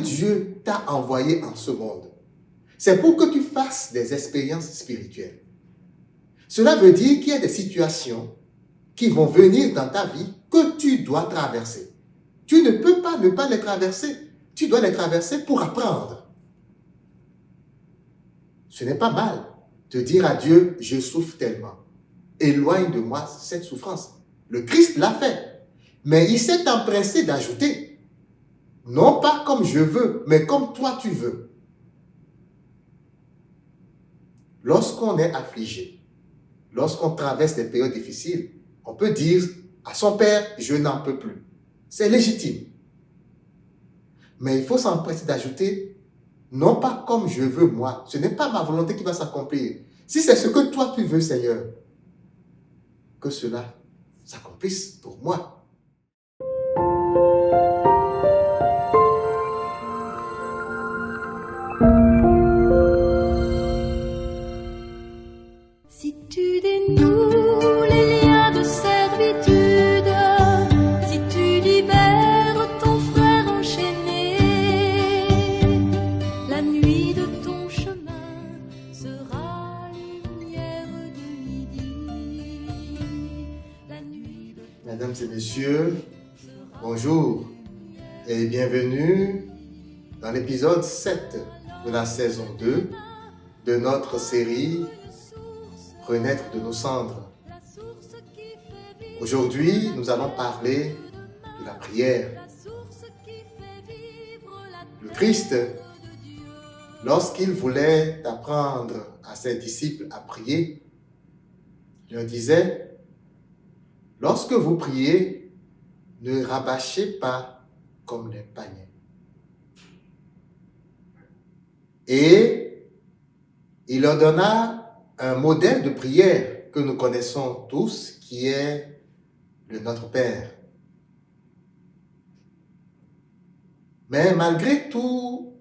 Dieu t'a envoyé en ce monde, c'est pour que tu fasses des expériences spirituelles. Cela veut dire qu'il y a des situations qui vont venir dans ta vie que tu dois traverser. Tu ne peux pas ne pas les traverser. Tu dois les traverser pour apprendre. Ce n'est pas mal de dire à Dieu, je souffre tellement. Éloigne de moi cette souffrance. Le Christ l'a fait. Mais il s'est empressé d'ajouter, non pas comme je veux, mais comme toi tu veux. Lorsqu'on est affligé, lorsqu'on traverse des périodes difficiles, on peut dire à son Père, je n'en peux plus. C'est légitime. Mais il faut s'empresser d'ajouter, non pas comme je veux moi. Ce n'est pas ma volonté qui va s'accomplir. Si c'est ce que toi tu veux, Seigneur, que cela s'accomplisse pour moi. Si tu dénoues les liens de servitude, si tu libères ton frère enchaîné, la nuit de ton chemin sera lumière de midi. La nuit de ton Mesdames et messieurs, bonjour et bienvenue dans l'épisode 7 de la saison 2 de notre série Renaître de nos cendres. Aujourd'hui, nous allons parler de la prière. Le Christ, lorsqu'il voulait apprendre à ses disciples à prier, il leur disait, lorsque vous priez, ne rabâchez pas comme les païens. Et il leur donna un modèle de prière que nous connaissons tous, qui est le Notre Père. Mais malgré tout,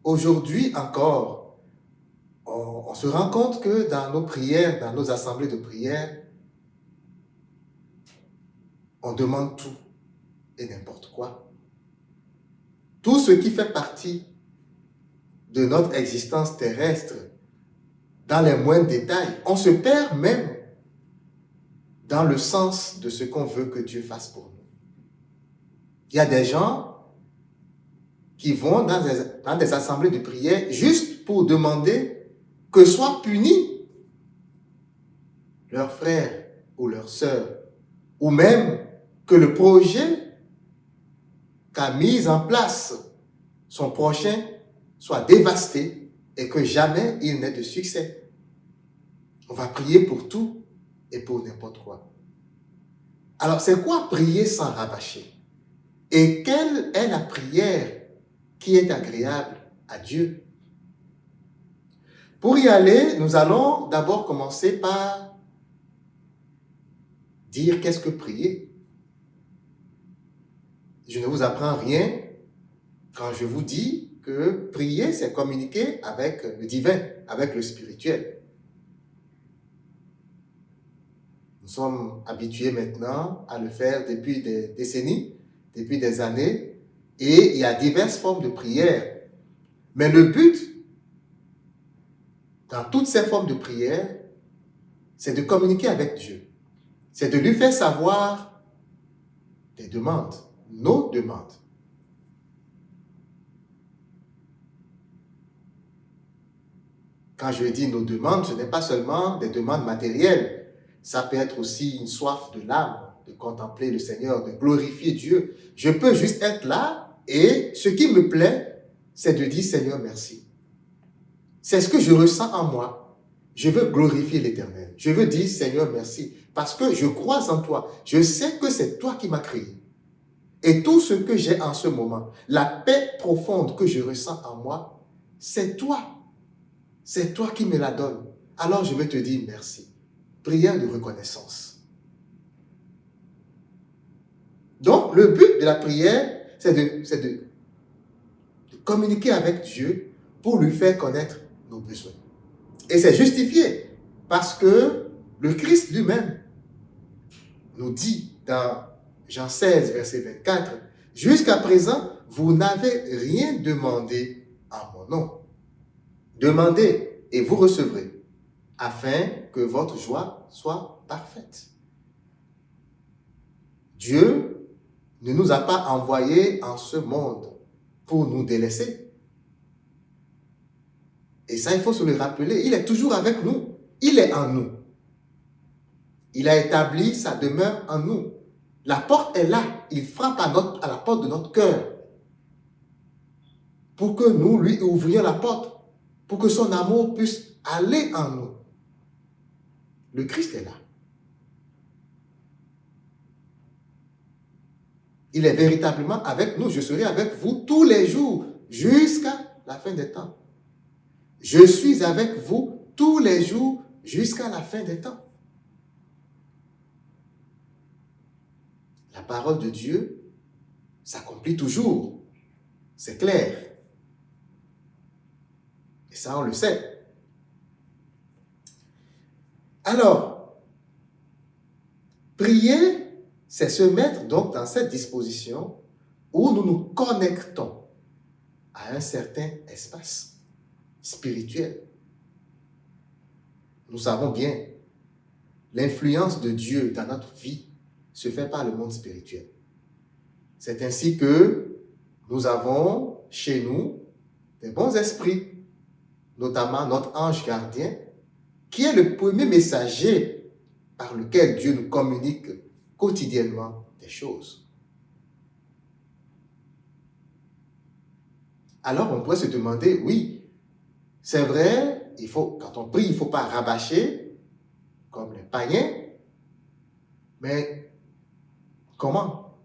aujourd'hui encore, on se rend compte que dans nos prières, dans nos assemblées de prière, on demande tout et n'importe quoi. Tout ce qui fait partie de notre existence terrestre, dans les moindres détails. On se perd même dans le sens de ce qu'on veut que Dieu fasse pour nous. Il y a des gens qui vont dans des assemblées de prière juste pour demander que soient punis leurs frères ou leurs sœurs, ou même que le projet qu'a mis en place son prochain soit dévasté et que jamais il n'ait de succès. On va prier pour tout et pour n'importe quoi. Alors, c'est quoi prier sans rabâcher? Et quelle est la prière qui est agréable à Dieu? Pour y aller, nous allons d'abord commencer par dire qu'est-ce que prier. Je ne vous apprends rien quand je vous dis que prier, c'est communiquer avec le divin, avec le spirituel. Nous sommes habitués maintenant à le faire depuis des décennies, depuis des années, et il y a diverses formes de prière. Mais le but, dans toutes ces formes de prière, c'est de communiquer avec Dieu. C'est de lui faire savoir des demandes, nos demandes. Quand je dis nos demandes, ce n'est pas seulement des demandes matérielles. Ça peut être aussi une soif de l'âme, de contempler le Seigneur, de glorifier Dieu. Je peux juste être là et ce qui me plaît, c'est de dire Seigneur, merci. C'est ce que je ressens en moi. Je veux glorifier l'Éternel. Je veux dire Seigneur, merci. Parce que je crois en toi. Je sais que c'est toi qui m'as créé. Et tout ce que j'ai en ce moment, la paix profonde que je ressens en moi, c'est toi. C'est toi qui me la donnes. Alors je veux te dire merci. Prière de reconnaissance. Donc, le but de la prière, c'est de communiquer avec Dieu pour lui faire connaître nos besoins. Et c'est justifié parce que le Christ lui-même nous dit dans Jean 16, verset 24, « Jusqu'à présent, vous n'avez rien demandé en mon nom. Demandez et vous recevrez, afin que votre joie soit parfaite. Dieu ne nous a pas envoyés en ce monde pour nous délaisser. Et ça, il faut se le rappeler, il est toujours avec nous. Il est en nous. Il a établi sa demeure en nous. La porte est là. Il frappe à la porte de notre cœur pour que nous lui ouvrions la porte, pour que son amour puisse aller en nous. Le Christ est là. Il est véritablement avec nous. Je serai avec vous tous les jours jusqu'à la fin des temps. Je suis avec vous tous les jours jusqu'à la fin des temps. La parole de Dieu s'accomplit toujours. C'est clair. Et ça, on le sait. Alors, prier, c'est se mettre donc dans cette disposition où nous nous connectons à un certain espace spirituel. Nous savons bien, l'influence de Dieu dans notre vie se fait par le monde spirituel. C'est ainsi que nous avons chez nous des bons esprits, notamment notre ange gardien, qui est le premier messager par lequel Dieu nous communique quotidiennement des choses. Alors on pourrait se demander, oui, c'est vrai, quand on prie, il ne faut pas rabâcher comme les païens, mais comment?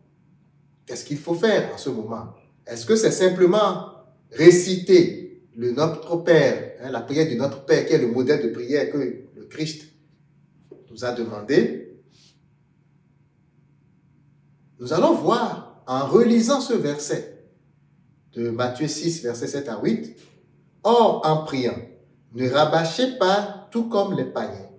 Qu'est-ce qu'il faut faire en ce moment? Est-ce que c'est simplement réciter le Notre Père, la prière du Notre Père, qui est le modèle de prière que le Christ nous a demandé? Nous allons voir, en relisant ce verset de Matthieu 6, versets 7 à 8, « Or, en priant, ne rabâchez pas tout comme les païens.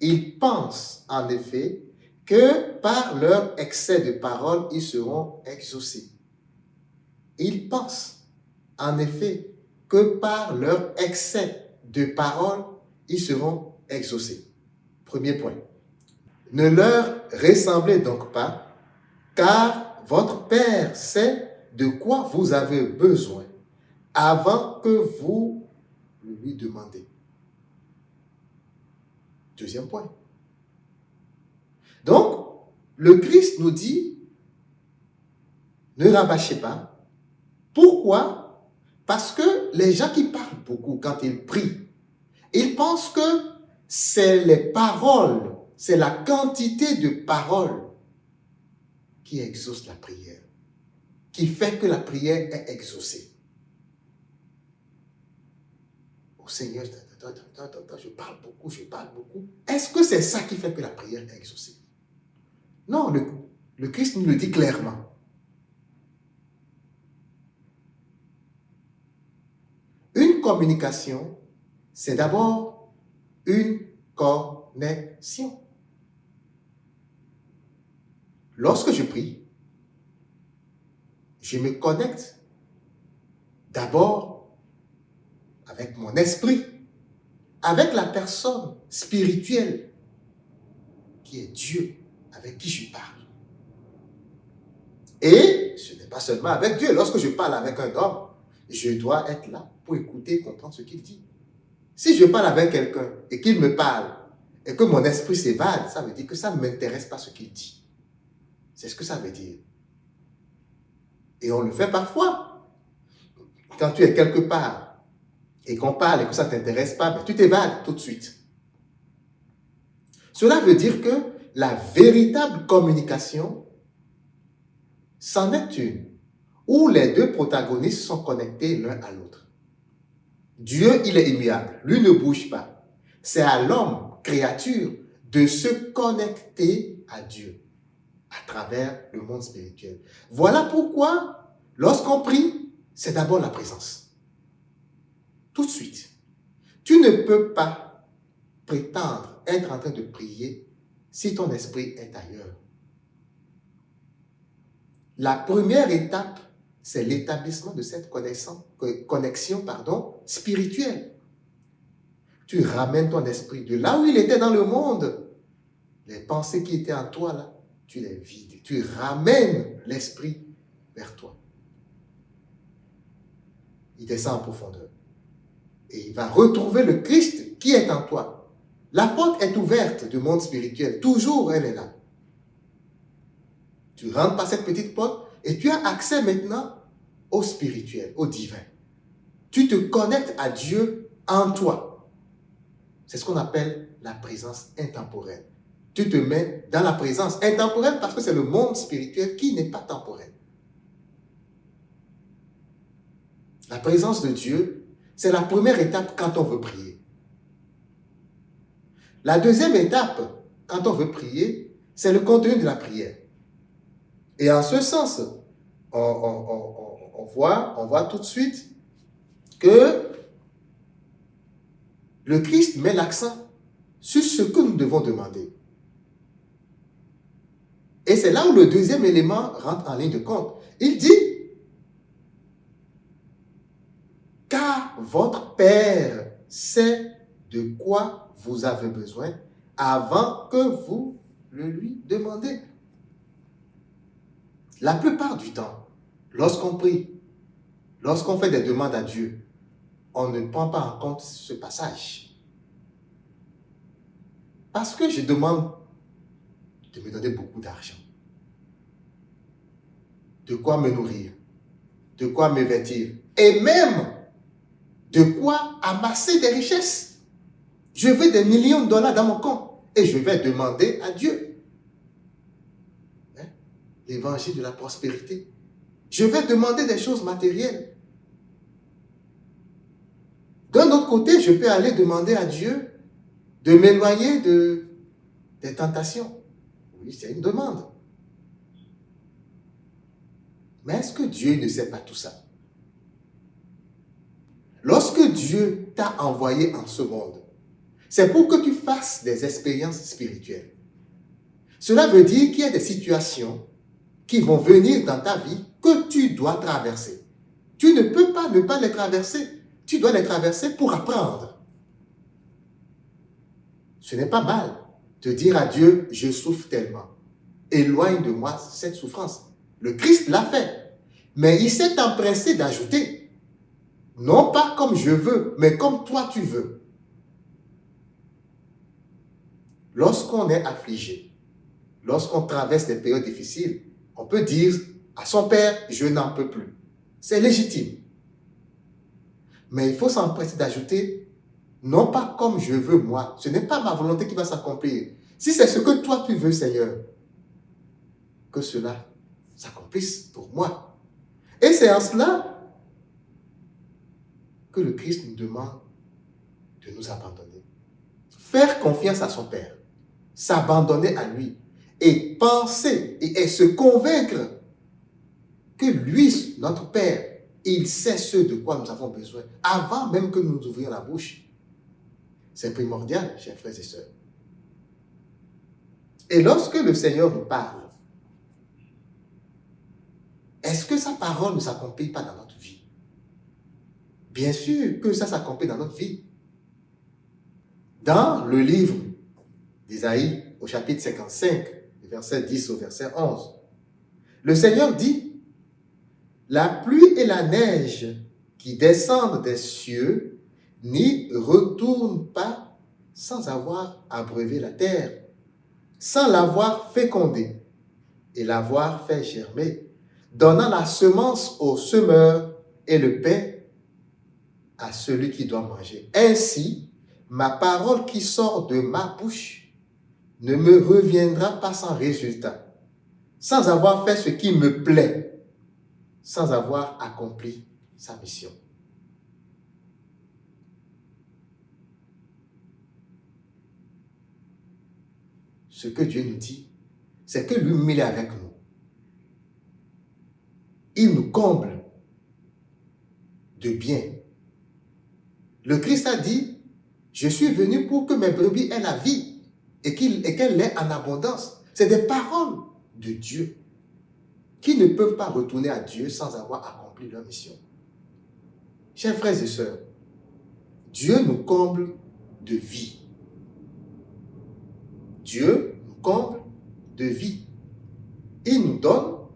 Ils pensent, en effet, que par leur excès de parole, ils seront exaucés. » Ils pensent, en effet, que par leur excès de parole, ils seront exaucés. Premier point. Ne leur ressemblez donc pas, car votre Père sait de quoi vous avez besoin avant que vous le lui demandez. Deuxième point. Donc, le Christ nous dit, ne rabâchez pas. Pourquoi? Parce que les gens qui parlent beaucoup quand ils prient, ils pensent que c'est les paroles, c'est la quantité de paroles qui exauce la prière, qui fait que la prière est exaucée. Oh Seigneur, je parle beaucoup. Est-ce que c'est ça qui fait que la prière est exaucée? Non, le Christ nous le dit clairement. Une communication, c'est d'abord une connexion. Lorsque je prie, je me connecte d'abord avec mon esprit, avec la personne spirituelle qui est Dieu, avec qui je parle. Et ce n'est pas seulement avec Dieu. Lorsque je parle avec un homme, je dois être là pour écouter et comprendre ce qu'il dit. Si je parle avec quelqu'un et qu'il me parle et que mon esprit s'évade, ça veut dire que ça ne m'intéresse pas ce qu'il dit. C'est ce que ça veut dire. Et on le fait parfois. Quand tu es quelque part et qu'on parle et que ça ne t'intéresse pas, ben tu t'évades tout de suite. Cela veut dire que la véritable communication, c'en est une, où les deux protagonistes sont connectés l'un à l'autre. Dieu, il est immuable, lui ne bouge pas. C'est à l'homme, créature, de se connecter à Dieu à travers le monde spirituel. Voilà pourquoi, lorsqu'on prie, c'est d'abord la présence. Tout de suite. Tu ne peux pas prétendre être en train de prier si ton esprit est ailleurs. La première étape, c'est l'établissement de cette connexion spirituelle. Tu ramènes ton esprit de là où il était dans le monde. Les pensées qui étaient en toi, là, tu les vides. Tu ramènes l'esprit vers toi. Il descend en profondeur. Et il va retrouver le Christ qui est en toi. La porte est ouverte du monde spirituel. Toujours, elle est là. Tu rentres par cette petite porte et tu as accès maintenant au spirituel, au divin. Tu te connectes à Dieu en toi. C'est ce qu'on appelle la présence intemporelle. Tu te mets dans la présence intemporelle parce que c'est le monde spirituel qui n'est pas temporel. La présence de Dieu, c'est la première étape quand on veut prier. La deuxième étape, quand on veut prier, c'est le contenu de la prière. Et en ce sens, on voit tout de suite que le Christ met l'accent sur ce que nous devons demander. Et c'est là où le deuxième élément rentre en ligne de compte. Il dit, car votre Père sait de quoi vous avez besoin avant que vous le lui demandez. La plupart du temps, lorsqu'on prie, lorsqu'on fait des demandes à Dieu, on ne prend pas en compte ce passage. Parce que je demande de me donner beaucoup d'argent, de quoi me nourrir, de quoi me vêtir, et même de quoi amasser des richesses. Je veux des millions de dollars dans mon compte et je vais demander à Dieu. L'évangile de la prospérité. Je vais demander des choses matérielles. D'un autre côté, je peux aller demander à Dieu de m'éloigner des tentations. Oui, c'est une demande. Mais est-ce que Dieu ne sait pas tout ça? Lorsque Dieu t'a envoyé en ce monde, c'est pour que tu fasses des expériences spirituelles. Cela veut dire qu'il y a des situations qui vont venir dans ta vie que tu dois traverser. Tu ne peux pas ne pas les traverser. Tu dois les traverser pour apprendre. Ce n'est pas mal de dire à Dieu, je souffre tellement. Éloigne de moi cette souffrance. Le Christ l'a fait. Mais il s'est empressé d'ajouter, non pas comme je veux, mais comme toi tu veux. Lorsqu'on est affligé, lorsqu'on traverse des périodes difficiles, on peut dire à son Père, je n'en peux plus. C'est légitime. Mais il faut s'empresser d'ajouter, non pas comme je veux moi. Ce n'est pas ma volonté qui va s'accomplir. Si c'est ce que toi tu veux, Seigneur, que cela s'accomplisse pour moi. Et c'est en cela que le Christ nous demande de nous abandonner. Faire confiance à son Père, s'abandonner à lui et penser et se convaincre que lui, notre Père, il sait ce de quoi nous avons besoin avant même que nous ouvrions la bouche. C'est primordial, chers frères et sœurs. Et lorsque le Seigneur nous parle, est-ce que sa parole ne s'accomplit pas dans notre vie? Bien sûr que ça s'accomplit dans notre vie. Dans le livre d'Isaïe, au chapitre 55, verset 10 au verset 11, le Seigneur dit, la pluie et la neige qui descendent des cieux n'y retournent pas sans avoir abreuvé la terre, sans l'avoir fécondée et l'avoir fait germer, donnant la semence au semeur et le pain à celui qui doit manger. Ainsi, ma parole qui sort de ma bouche ne me reviendra pas sans résultat, sans avoir fait ce qui me plaît, sans avoir accompli sa mission. Ce que Dieu nous dit, c'est que lui, il est avec nous. Il nous comble de bien. Le Christ a dit, je suis venu pour que mes brebis aient la vie et qu'elle l'ait en abondance. C'est des paroles de Dieu qui ne peuvent pas retourner à Dieu sans avoir accompli accompli leur mission. Chers frères et sœurs, Dieu nous comble de vie. Dieu nous comble de vie. Il nous donne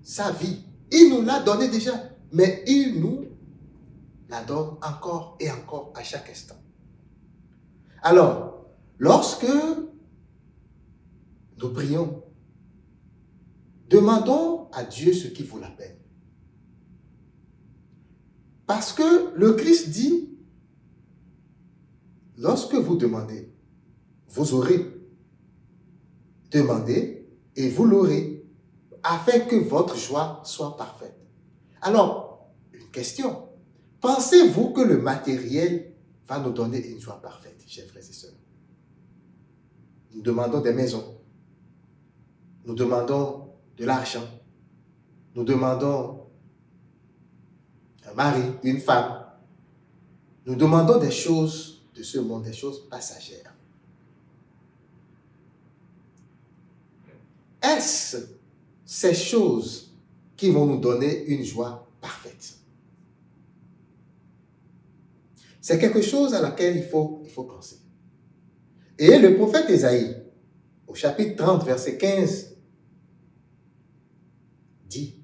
sa vie. Il nous l'a donnée déjà, mais il nous la donne encore et encore à chaque instant. Alors, lorsque nous prions, demandons à Dieu ce qui vaut la peine. Parce que le Christ dit, lorsque vous demandez, vous aurez. Demandez et vous l'aurez, afin que votre joie soit parfaite. Alors, une question. Pensez-vous que le matériel va nous donner une joie parfaite, chers frères et sœurs? Nous demandons des maisons. Nous demandons de l'argent. Nous demandons un mari, une femme. Nous demandons des choses de ce monde, des choses passagères. Est-ce ces choses qui vont nous donner une joie parfaite? C'est quelque chose à laquelle il faut penser. Et le prophète Ésaïe, au chapitre 30, verset 15, dit,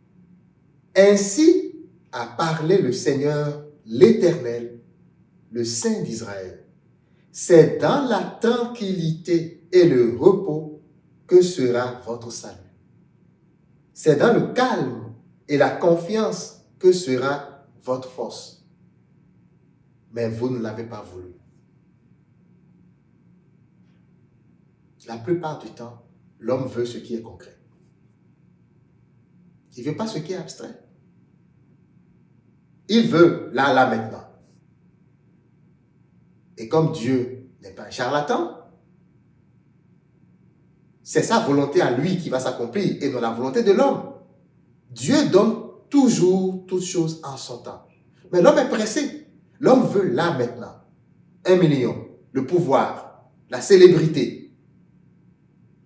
« Ainsi a parlé le Seigneur, l'Éternel, le Saint d'Israël. C'est dans la tranquillité et le repos que sera votre salut. C'est dans le calme et la confiance que sera votre force. Mais vous ne l'avez pas voulu. » La plupart du temps, l'homme veut ce qui est concret. Il ne veut pas ce qui est abstrait. Il veut là, maintenant. Et comme Dieu n'est pas un charlatan, c'est sa volonté à lui qui va s'accomplir et non la volonté de l'homme. Dieu donne toujours toutes choses en son temps. Mais l'homme est pressé. L'homme veut là maintenant. 1 million, le pouvoir, la célébrité.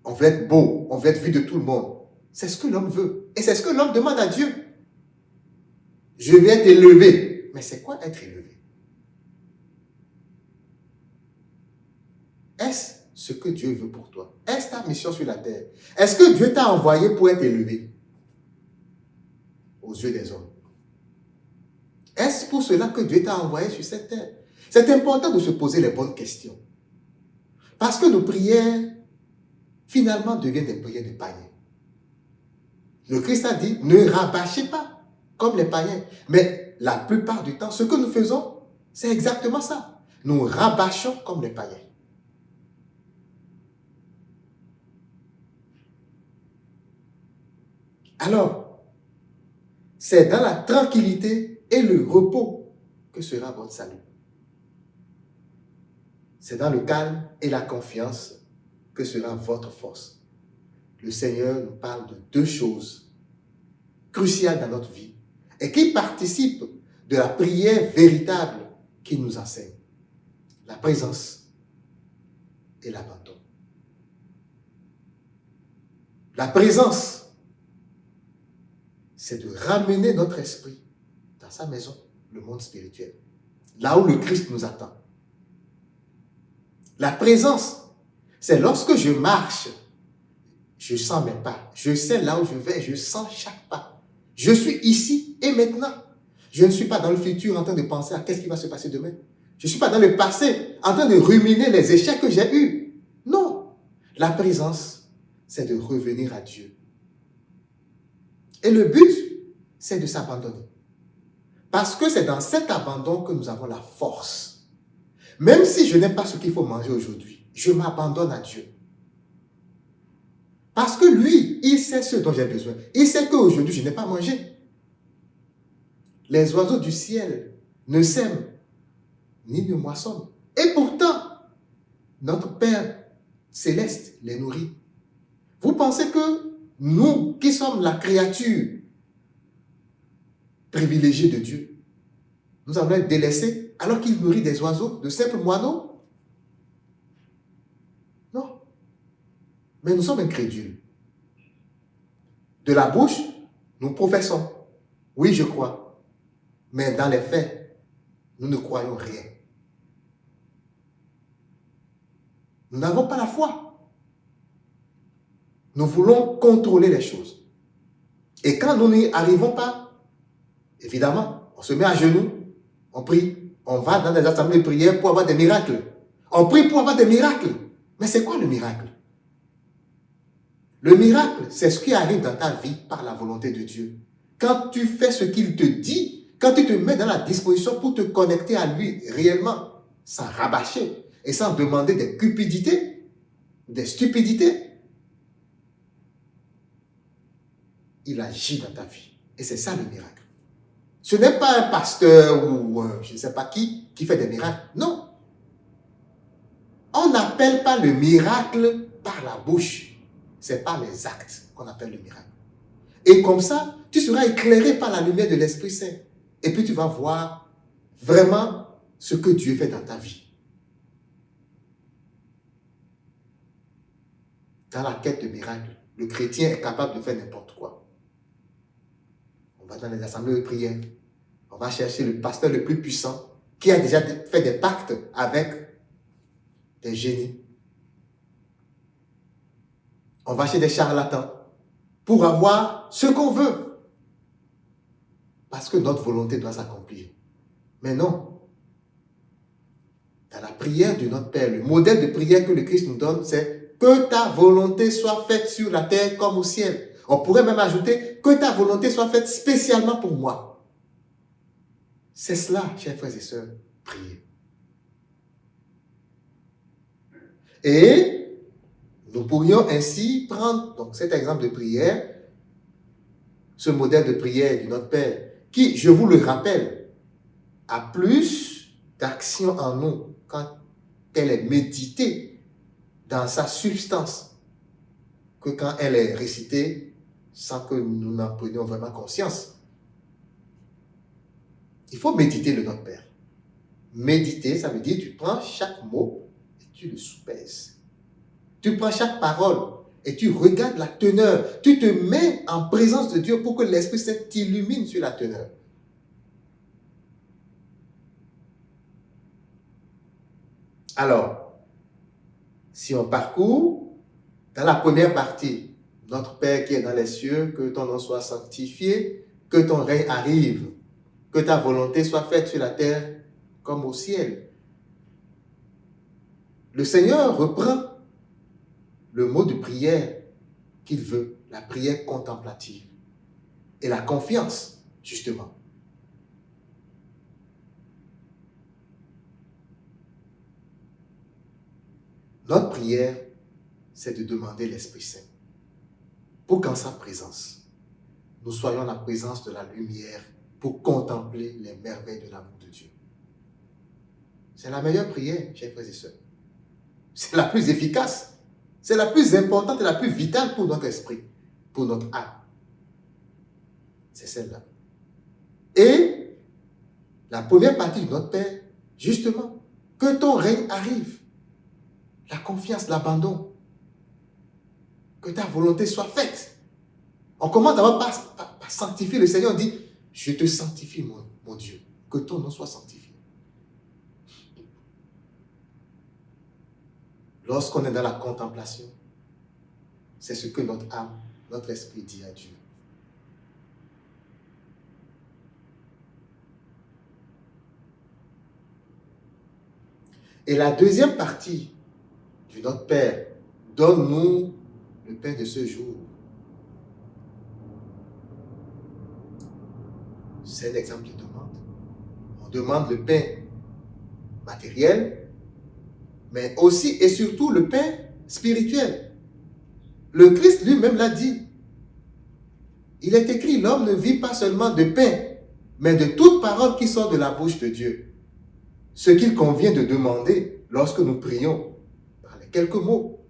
On veut être beau, on veut être vu de tout le monde. C'est ce que l'homme veut. Et c'est ce que l'homme demande à Dieu. Je vais être élevé. Mais c'est quoi être élevé? Est-ce ce que Dieu veut pour toi? Est-ce ta mission sur la terre? Est-ce que Dieu t'a envoyé pour être élevé aux yeux des hommes? Est-ce pour cela que Dieu t'a envoyé sur cette terre? C'est important de se poser les bonnes questions. Parce que nos prières, finalement, deviennent des prières de païens. Le Christ a dit, ne rabâchez pas comme les païens. Mais la plupart du temps, ce que nous faisons, c'est exactement ça. Nous rabâchons comme les païens. Alors, c'est dans la tranquillité et le repos que sera votre salut. C'est dans le calme et la confiance que sera votre force. Le Seigneur nous parle de deux choses cruciales dans notre vie et qui participent de la prière véritable qu'il nous enseigne. La présence et l'abandon. La présence, c'est de ramener notre esprit dans sa maison, le monde spirituel, là où le Christ nous attend. La présence, c'est lorsque je marche, je sens mes pas, je sais là où je vais, je sens chaque pas. Je suis ici et maintenant. Je ne suis pas dans le futur en train de penser à qu'est-ce qui va se passer demain. Je ne suis pas dans le passé en train de ruminer les échecs que j'ai eus. Non, la présence, c'est de revenir à Dieu. Et le but, c'est de s'abandonner. Parce que c'est dans cet abandon que nous avons la force. Même si je n'ai pas ce qu'il faut manger aujourd'hui, je m'abandonne à Dieu. Parce que lui, il sait ce dont j'ai besoin. Il sait qu'aujourd'hui, je n'ai pas mangé. Les oiseaux du ciel ne sèment ni ne moissonnent. Et pourtant, notre Père céleste les nourrit. Vous pensez que nous, qui sommes la créature privilégiée de Dieu, nous allons être délaissés alors qu'il nourrit des oiseaux, de simples moineaux? Non. Mais nous sommes incrédules. De la bouche, nous professons. Oui, je crois. Mais dans les faits, nous ne croyons rien. Nous n'avons pas la foi. Nous voulons contrôler les choses. Et quand nous n'y arrivons pas, évidemment, on se met à genoux, on prie, on va dans des assemblées de prière pour avoir des miracles. On prie pour avoir des miracles. Mais c'est quoi le miracle? Le miracle, c'est ce qui arrive dans ta vie par la volonté de Dieu. Quand tu fais ce qu'il te dit, quand tu te mets dans la disposition pour te connecter à lui réellement, sans rabâcher et sans demander des cupidités, des stupidités, il agit dans ta vie. Et c'est ça le miracle. Ce n'est pas un pasteur ou je ne sais pas qui fait des miracles. Non. On n'appelle pas le miracle par la bouche. C'est par les actes qu'on appelle le miracle. Et comme ça, tu seras éclairé par la lumière de l'Esprit Saint. Et puis tu vas voir vraiment ce que Dieu fait dans ta vie. Dans la quête de miracles, le chrétien est capable de faire n'importe quoi. On va dans les assemblées de prière. On va chercher le pasteur le plus puissant qui a déjà fait des pactes avec des génies. On va chez des charlatans pour avoir ce qu'on veut. Parce que notre volonté doit s'accomplir. Mais non. Dans la prière de notre Père, le modèle de prière que le Christ nous donne, c'est que ta volonté soit faite sur la terre comme au ciel. On pourrait même ajouter que ta volonté soit faite spécialement pour moi. C'est cela, chers frères et sœurs, prier. Et nous pourrions ainsi prendre donc, cet exemple de prière, ce modèle de prière de notre Père, qui, je vous le rappelle, a plus d'action en nous quand elle est méditée dans sa substance que quand elle est récitée sans que nous n'en prenions vraiment conscience. Il faut méditer le Notre Père. Méditer, ça veut dire tu prends chaque mot et tu le soupèses. Tu prends chaque parole et tu regardes la teneur. Tu te mets en présence de Dieu pour que l'Esprit Saint t'illumine sur la teneur. Alors, si on parcourt, dans la première partie, notre Père qui est dans les cieux, que ton nom soit sanctifié, que ton règne arrive, que ta volonté soit faite sur la terre comme au ciel. Le Seigneur reprend le mot de prière qu'il veut, la prière contemplative et la confiance, justement. Notre prière, c'est de demander l'Esprit Saint pour qu'en sa présence, nous soyons la présence de la lumière pour contempler les merveilles de l'amour de Dieu. C'est la meilleure prière, chers frères et sœurs. C'est la plus efficace. C'est la plus importante et la plus vitale pour notre esprit, pour notre âme. C'est celle-là. Et la première partie de notre Père, justement, que ton règne arrive. La confiance, l'abandon. Que ta volonté soit faite. On commence d'abord par sanctifier le Seigneur. On dit, je te sanctifie, mon Dieu. Que ton nom soit sanctifié. Lorsqu'on est dans la contemplation, c'est ce que notre âme, notre esprit dit à Dieu. Et la deuxième partie de notre Père, donne-nous le pain de ce jour. C'est un exemple de demande. On demande le pain matériel, mais aussi et surtout le pain spirituel. Le Christ lui-même l'a dit. Il est écrit, l'homme ne vit pas seulement de pain, mais de toute parole qui sort de la bouche de Dieu. Ce qu'il convient de demander lorsque nous prions, par les quelques mots,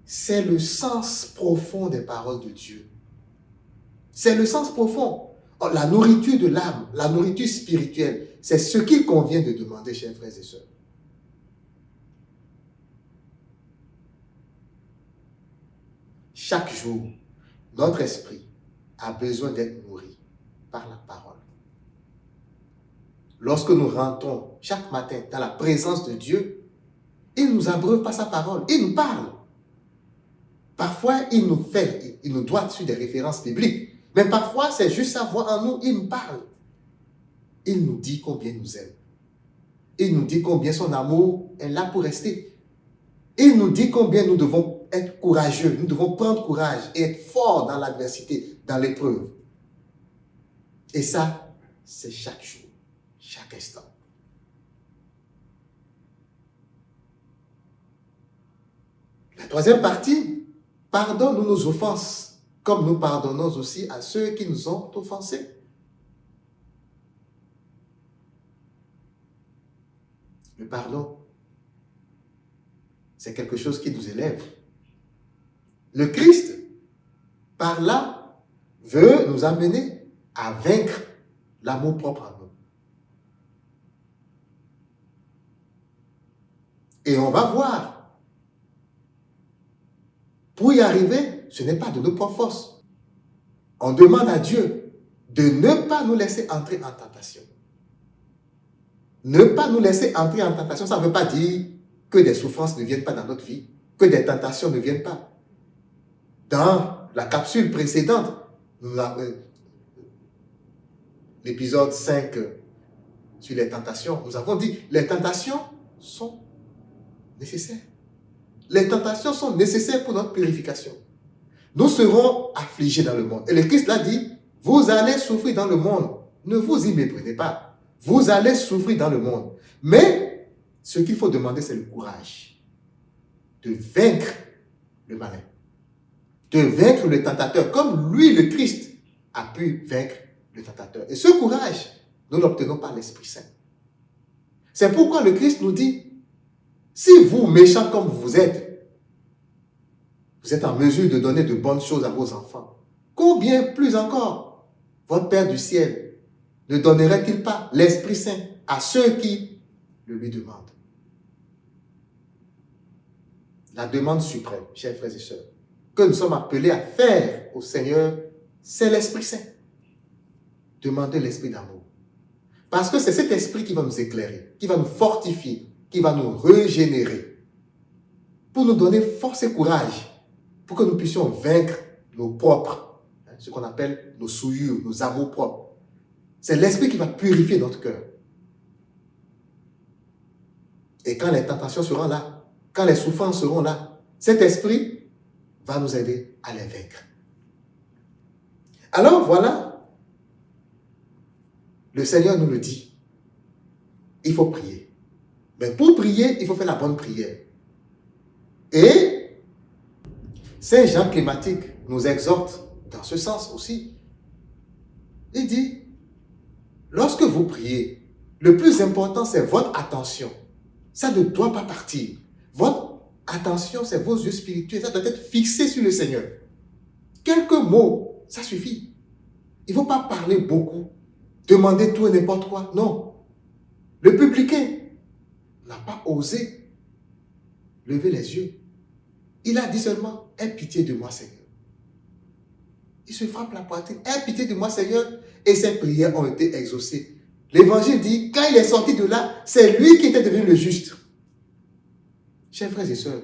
c'est le sens profond des paroles de Dieu. C'est le sens profond. La nourriture de l'âme, la nourriture spirituelle, c'est ce qu'il convient de demander, chers frères et sœurs. Chaque jour, notre esprit a besoin d'être nourri par la parole. Lorsque nous rentrons chaque matin dans la présence de Dieu, il nous abreuve par sa parole, il nous parle. Parfois, il nous doit sur des références bibliques, mais parfois, c'est juste sa voix en nous, il nous parle. Il nous dit combien il nous aime. Il nous dit combien son amour est là pour rester. Il nous dit combien nous devons être courageux, nous devons prendre courage et être forts dans l'adversité, dans l'épreuve. Et ça, c'est chaque jour, chaque instant. La troisième partie, pardonne-nous nos offenses, comme nous pardonnons aussi à ceux qui nous ont offensés. Le pardon, c'est quelque chose qui nous élève. Le Christ, par là, veut nous amener à vaincre l'amour-propre en nous. Et on va voir. Pour y arriver, ce n'est pas de nos propres forces. On demande à Dieu de ne pas nous laisser entrer en tentation. Ne pas nous laisser entrer en tentation, ça ne veut pas dire que des souffrances ne viennent pas dans notre vie, que des tentations ne viennent pas. Dans la capsule précédente, l'épisode 5 sur les tentations, nous avons dit les tentations sont nécessaires. Les tentations sont nécessaires pour notre purification. Nous serons affligés dans le monde. Et le Christ l'a dit, vous allez souffrir dans le monde. Ne vous y méprenez pas. Vous allez souffrir dans le monde. Mais ce qu'il faut demander, c'est le courage de vaincre le malin, de vaincre le tentateur, comme lui, le Christ, a pu vaincre le tentateur. Et ce courage, nous l'obtenons par l'Esprit Saint. C'est pourquoi le Christ nous dit, si vous, méchants comme vous êtes en mesure de donner de bonnes choses à vos enfants, combien plus encore votre Père du ciel ne donnerait-il pas l'Esprit Saint à ceux qui le lui demandent? La demande suprême, chers frères et sœurs, que nous sommes appelés à faire au Seigneur, c'est l'Esprit Saint. Demandez l'Esprit d'amour. Parce que c'est cet Esprit qui va nous éclairer, qui va nous fortifier, qui va nous régénérer, pour nous donner force et courage, pour que nous puissions vaincre nos propres, ce qu'on appelle nos souillures, nos amours propres. C'est l'Esprit qui va purifier notre cœur. Et quand les tentations seront là, quand les souffrances seront là, cet Esprit va nous aider à les vaincre. Alors voilà, le Seigneur nous le dit. Il faut prier. Mais pour prier, il faut faire la bonne prière. Et Saint Jean Clématique nous exhorte dans ce sens aussi. Il dit, lorsque vous priez, le plus important, c'est votre attention. Ça ne doit pas partir. Votre attention, c'est vos yeux spirituels. Ça doit être fixé sur le Seigneur. Quelques mots, ça suffit. Il ne faut pas parler beaucoup, demander tout et n'importe quoi. Non. Le publicain n'a pas osé lever les yeux. Il a dit seulement, aie pitié de moi, Seigneur. Il se frappe la poitrine, aie pitié de moi, Seigneur. Et ses prières ont été exaucées. L'évangile dit, quand il est sorti de là, c'est lui qui était devenu le juste. Chers frères et sœurs,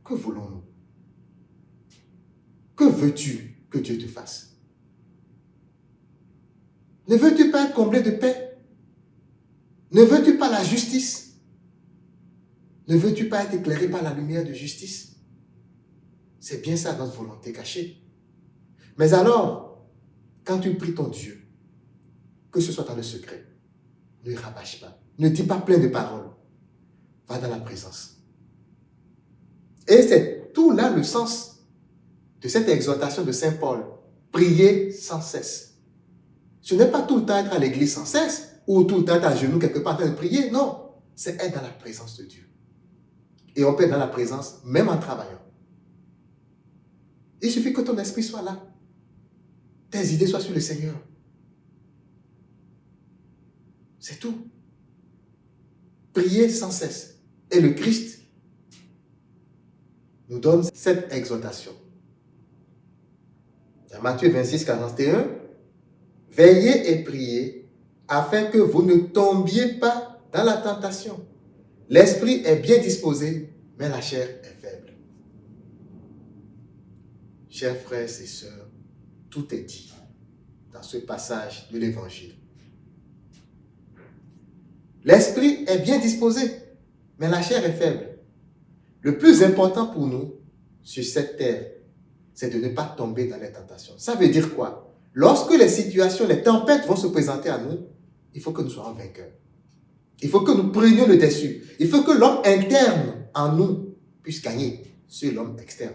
que voulons-nous? Que veux-tu que Dieu te fasse? Ne veux-tu pas être comblé de paix? Ne veux-tu pas la justice? Ne veux-tu pas être éclairé par la lumière de justice? C'est bien ça notre volonté cachée. Mais alors, quand tu pries ton Dieu, que ce soit dans le secret, ne rabâche pas, ne dis pas plein de paroles, va dans la présence. Et c'est tout là le sens de cette exhortation de Saint Paul, prier sans cesse. Ce n'est pas tout le temps être à l'église sans cesse, ou tout le temps être à genoux quelque part en train de prier, non, c'est être dans la présence de Dieu. Et on peut être dans la présence même en travaillant. Il suffit que ton esprit soit là, tes idées soient sur le Seigneur. C'est tout. Prier sans cesse. Et le Christ nous donne cette exhortation. Dans Matthieu 26, 41, Veillez et priez afin que vous ne tombiez pas dans la tentation. L'esprit est bien disposé, mais la chair est faible. Chers frères et sœurs, tout est dit dans ce passage de l'Évangile. L'esprit est bien disposé, mais la chair est faible. Le plus important pour nous sur cette terre, c'est de ne pas tomber dans les tentations. Ça veut dire quoi? Lorsque les situations, les tempêtes vont se présenter à nous, il faut que nous soyons vainqueurs. Il faut que nous prenions le dessus. Il faut que l'homme interne en nous puisse gagner sur l'homme externe.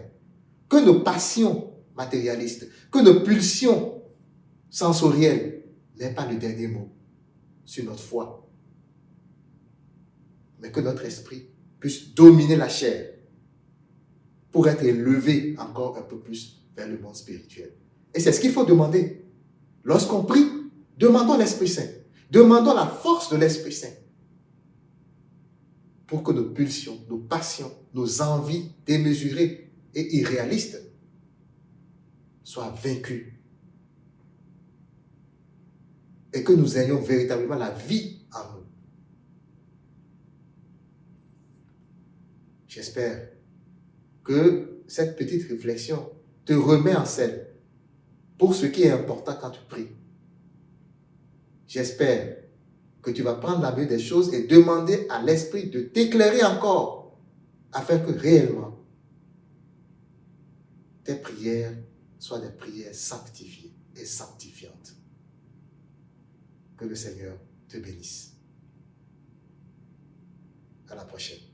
Que nos passions matérialistes, que nos pulsions sensorielles n'aient pas le dernier mot sur notre foi. Mais que notre esprit puisse dominer la chair pour être élevé encore un peu plus vers le monde spirituel. Et c'est ce qu'il faut demander. Lorsqu'on prie, demandons l'Esprit Saint. Demandons la force de l'Esprit Saint pour que nos pulsions, nos passions, nos envies démesurées et irréalistes soient vaincues. Et que nous ayons véritablement la vie en nous. J'espère que cette petite réflexion te remet en scène pour ce qui est important quand tu pries. J'espère que tu vas prendre la mesure des choses et demander à l'Esprit de t'éclairer encore afin que réellement tes prières soient des prières sanctifiées et sanctifiantes. Que le Seigneur te bénisse. À la prochaine.